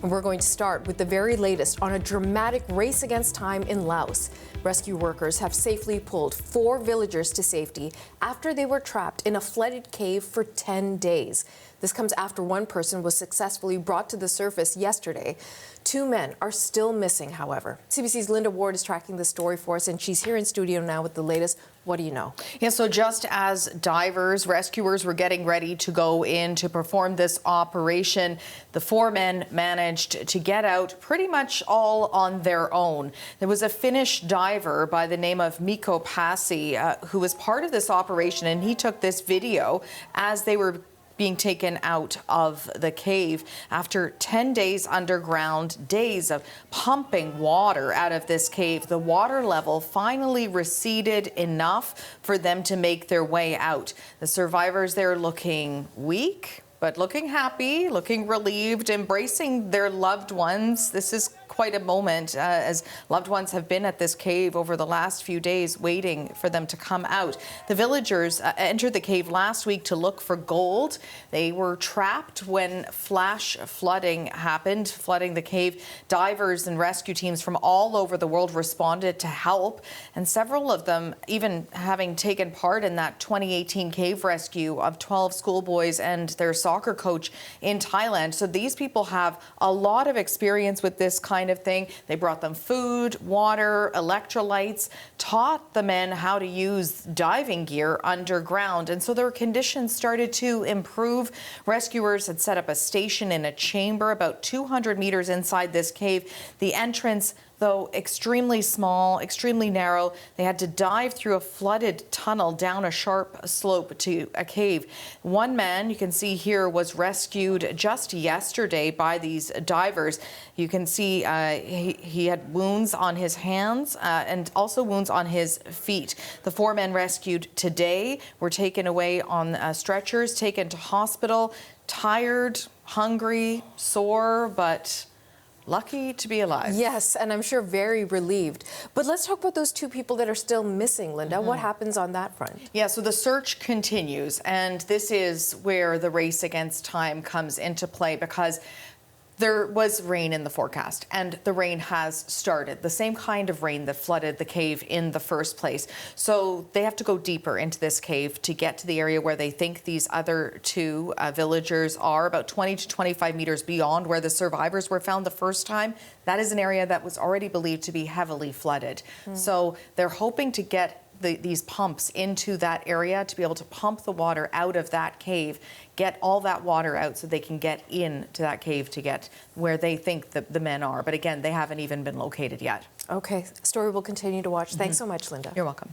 We're going to start with the very latest on a dramatic race against time in Laos. Rescue workers have safely pulled 4 villagers to safety after they were trapped in a flooded cave for 10 days. This comes after one person was successfully brought to the surface yesterday. 2 men are still missing, however. CBC's Linda Ward is tracking the story for us, and she's here in studio now with the latest. What do you know? Yeah, so just as divers, rescuers were getting ready to go in to perform this operation, the 4 men managed to get out pretty much all on their own. There was a Finnish diver by the name of Mikko Pasi who was part of this operation, and he took this video as they were being taken out of the cave. After 10 days underground, days of pumping water out of this cave, the water level finally receded enough for them to make their way out. The survivors there looking weak, but looking happy, looking relieved, embracing their loved ones. This is quite a moment as loved ones have been at this cave over the last few days waiting for them to come out. The villagers entered the cave last week to look for gold. They were trapped when flash flooding happened, flooding the cave. Divers and rescue teams from all over the world responded to help, and several of them even having taken part in that 2018 cave rescue of 12 schoolboys and their soccer coach in Thailand. So these people have a lot of experience with this kind of thing. They brought them food, water, electrolytes, taught the men how to use diving gear underground, and so their conditions started to improve. Rescuers had set up a station in a chamber about 200 meters inside this cave. The entrance, though extremely small, extremely narrow, they had to dive through a flooded tunnel down a sharp slope to a cave. One man, you can see here, was rescued just yesterday by these divers. You can see he had wounds on his hands and also wounds on his feet. The 4 men rescued today were taken away on stretchers, taken to hospital, tired, hungry, sore, but lucky to be alive. Yes, and I'm sure very relieved. But let's talk about those 2 people that are still missing, Linda. What happens on that front? Yeah, so the search continues, and this is where the race against time comes into play, because there was rain in the forecast, and the rain has started, the same kind of rain that flooded the cave in the first place. So they have to go deeper into this cave to get to the area where they think these other 2 villagers are, about 20 to 25 meters beyond where the survivors were found the first time. That is an area that was already believed to be heavily flooded. So they're hoping to get these pumps into that area to be able to pump the water out of that cave, get all that water out so they can get into that cave to get where they think the men are. But again, they haven't even been located yet. Okay, story we'll continue to watch. Thanks so much, Linda. You're welcome.